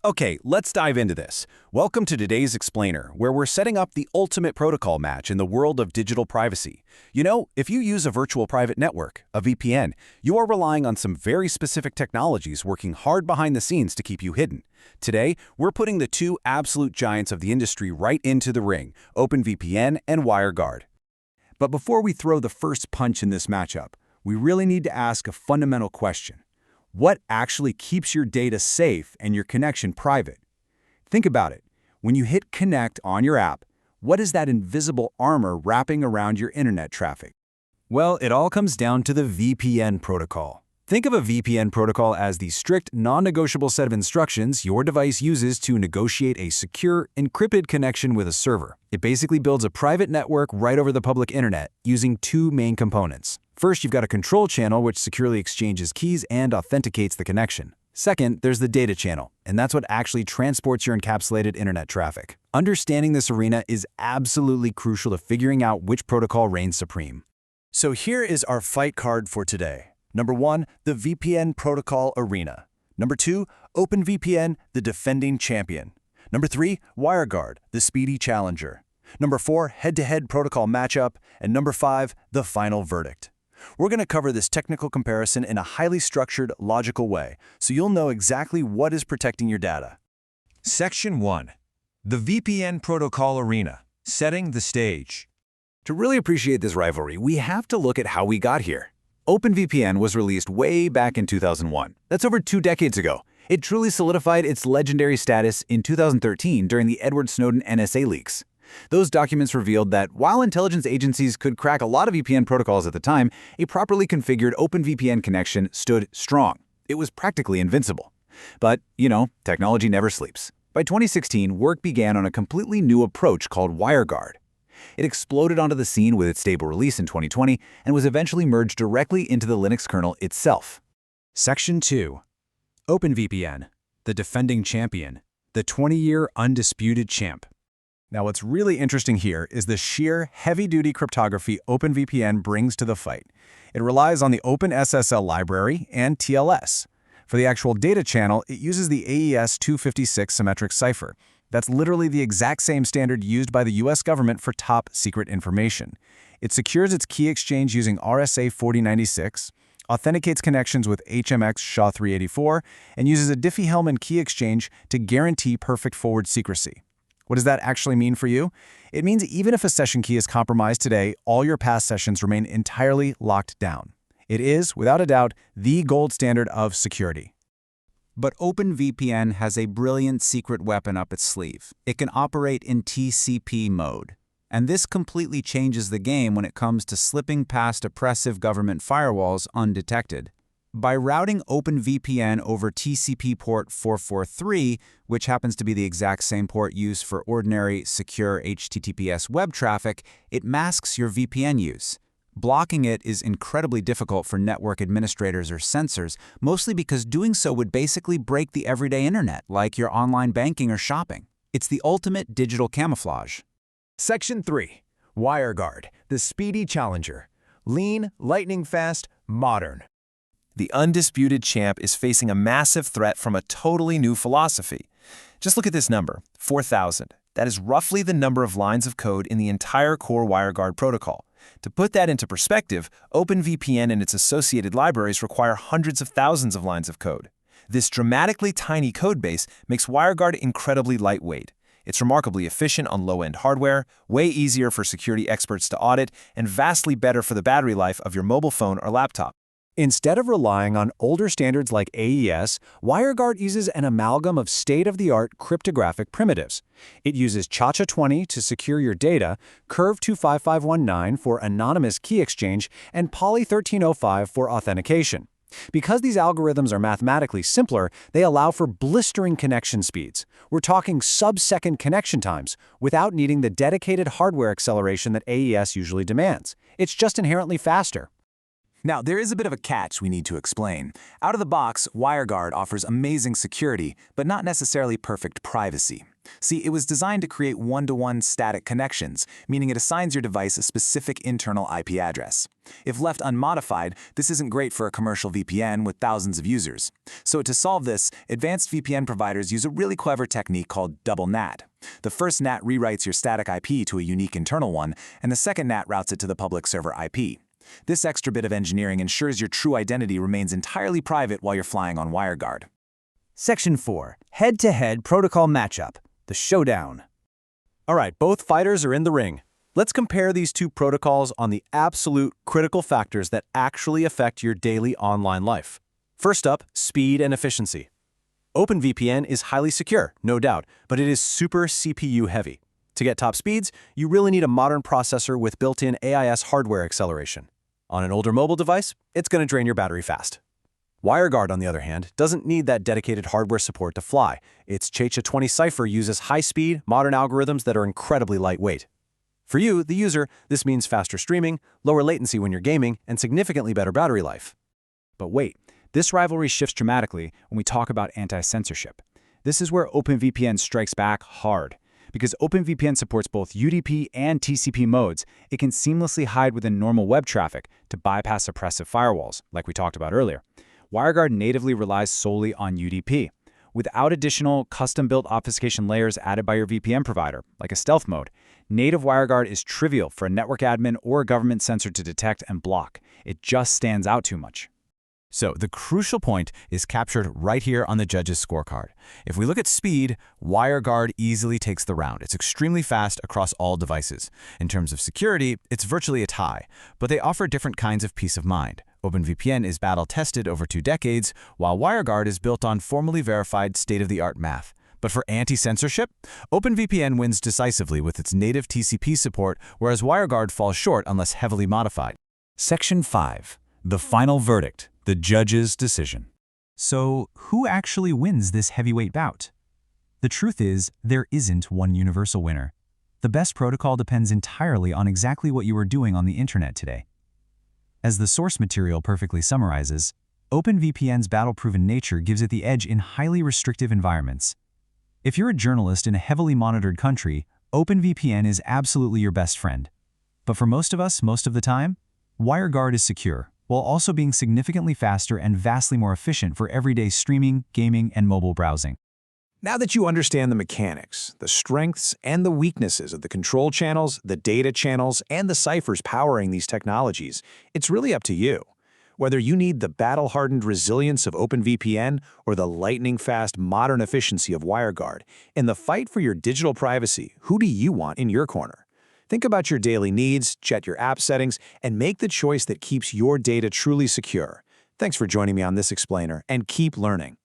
Okay, let's dive into this. Welcome to today's Explainer, where we're setting up the ultimate protocol match in the world of digital privacy. You know, if you use a virtual private network, a VPN, you are relying on some very specific technologies working hard behind the scenes to keep you hidden. Today, we're putting the two absolute giants of the industry right into the ring, OpenVPN and WireGuard. But before we throw the first punch in this matchup, we really need to ask a fundamental question. What actually keeps your data safe and your connection private? Think about it. When you hit connect on your app, what is that invisible armor wrapping around your internet traffic? Well, it all comes down to the VPN protocol. Think of a VPN protocol as the strict, non-negotiable set of instructions your device uses to negotiate a secure, encrypted connection with a server. It basically builds a private network right over the public internet using two main components. First, you've got a control channel which securely exchanges keys and authenticates the connection. Second, there's the data channel, and that's what actually transports your encapsulated internet traffic. Understanding this arena is absolutely crucial to figuring out which protocol reigns supreme. So here is our fight card for today. Number 1, the VPN protocol arena. Number 2, OpenVPN, the defending champion. Number 3, WireGuard, the speedy challenger. Number 4, head-to-head protocol matchup. And number 5, the final verdict. We're going to cover this technical comparison in a highly structured, logical way, so you'll know exactly what is protecting your data. Section 1. The VPN Protocol Arena, setting the stage. To really appreciate this rivalry, we have to look at how we got here. OpenVPN was released way back in 2001. That's over 2 decades ago. It truly solidified its legendary status in 2013 during the Edward Snowden NSA leaks. Those documents revealed that while intelligence agencies could crack a lot of VPN protocols at the time, a properly configured OpenVPN connection stood strong. It was practically invincible. But, technology never sleeps. By 2016, work began on a completely new approach called WireGuard. It exploded onto the scene with its stable release in 2020 and was eventually merged directly into the Linux kernel itself. Section 2. OpenVPN, the defending champion, the 20-year undisputed champ. Now, what's really interesting here is the sheer heavy-duty cryptography OpenVPN brings to the fight. It relies on the OpenSSL library and TLS. For the actual data channel, it uses the AES 256 symmetric cipher. That's literally the exact same standard used by the US government for top-secret information. It secures its key exchange using RSA 4096, authenticates connections with HMX SHA-384, and uses a Diffie-Hellman key exchange to guarantee perfect forward secrecy. What does that actually mean for you? It means even if a session key is compromised today, all your past sessions remain entirely locked down. It is, without a doubt, the gold standard of security. But OpenVPN has a brilliant secret weapon up its sleeve. It can operate in TCP mode. And this completely changes the game when it comes to slipping past oppressive government firewalls undetected. By routing OpenVPN over TCP port 443, which happens to be the exact same port used for ordinary, secure HTTPS web traffic, it masks your VPN use. Blocking it is incredibly difficult for network administrators or censors, mostly because doing so would basically break the everyday internet, like your online banking or shopping. It's the ultimate digital camouflage. Section 3. WireGuard, the speedy challenger. Lean, lightning fast, modern. The undisputed champ is facing a massive threat from a totally new philosophy. Just look at this number, 4,000. That is roughly the number of lines of code in the entire core WireGuard protocol. To put that into perspective, OpenVPN and its associated libraries require hundreds of thousands of lines of code. This dramatically tiny codebase makes WireGuard incredibly lightweight. It's remarkably efficient on low-end hardware, way easier for security experts to audit, and vastly better for the battery life of your mobile phone or laptop. Instead of relying on older standards like AES, WireGuard uses an amalgam of state-of-the-art cryptographic primitives. It uses ChaCha20 to secure your data, Curve 25519 for anonymous key exchange, and Poly 1305 for authentication. Because these algorithms are mathematically simpler, they allow for blistering connection speeds. We're talking sub-second connection times without needing the dedicated hardware acceleration that AES usually demands. It's just inherently faster. Now, there is a bit of a catch we need to explain. Out of the box, WireGuard offers amazing security, but not necessarily perfect privacy. See, it was designed to create one-to-one static connections, meaning it assigns your device a specific internal IP address. If left unmodified, this isn't great for a commercial VPN with thousands of users. So to solve this, advanced VPN providers use a really clever technique called double NAT. The first NAT rewrites your static IP to a unique internal one, and the second NAT routes it to the public server IP. This extra bit of engineering ensures your true identity remains entirely private while you're flying on WireGuard. Section 4. Head-to-head protocol matchup. The showdown. All right, both fighters are in the ring. Let's compare these two protocols on the absolute critical factors that actually affect your daily online life. First up, speed and efficiency. OpenVPN is highly secure, no doubt, but it is super CPU heavy. To get top speeds, you really need a modern processor with built-in AIS hardware acceleration. On an older mobile device, it's going to drain your battery fast. WireGuard, on the other hand, doesn't need that dedicated hardware support to fly. Its CHA-20 cipher uses high-speed, modern algorithms that are incredibly lightweight. For you, the user, this means faster streaming, lower latency when you're gaming, and significantly better battery life. But wait, this rivalry shifts dramatically when we talk about anti-censorship. This is where OpenVPN strikes back hard. Because OpenVPN supports both UDP and TCP modes, it can seamlessly hide within normal web traffic to bypass oppressive firewalls, like we talked about earlier. WireGuard natively relies solely on UDP, without additional custom-built obfuscation layers added by your VPN provider, like a stealth mode. Native WireGuard is trivial for a network admin or a government sensor to detect and block. It just stands out too much. So the crucial point is captured right here on the judge's scorecard. If we look at speed, WireGuard easily takes the round. It's extremely fast across all devices. In terms of security, it's virtually a tie, but they offer different kinds of peace of mind. OpenVPN is battle-tested over 2 decades, while WireGuard is built on formally verified state-of-the-art math. But for anti-censorship, OpenVPN wins decisively with its native TCP support, whereas WireGuard falls short unless heavily modified. Section 5. The final verdict. The judge's decision. So, who actually wins this heavyweight bout? The truth is, there isn't one universal winner. The best protocol depends entirely on exactly what you are doing on the internet today. As the source material perfectly summarizes, OpenVPN's battle-proven nature gives it the edge in highly restrictive environments. If you're a journalist in a heavily monitored country, OpenVPN is absolutely your best friend. But for most of us, most of the time, WireGuard is secure, while also being significantly faster and vastly more efficient for everyday streaming, gaming, and mobile browsing. Now that you understand the mechanics, the strengths and the weaknesses of the control channels, the data channels, and the ciphers powering these technologies, it's really up to you. Whether you need the battle-hardened resilience of OpenVPN or the lightning-fast modern efficiency of WireGuard, in the fight for your digital privacy, who do you want in your corner? Think about your daily needs, check your app settings, and make the choice that keeps your data truly secure. Thanks for joining me on this explainer, and keep learning.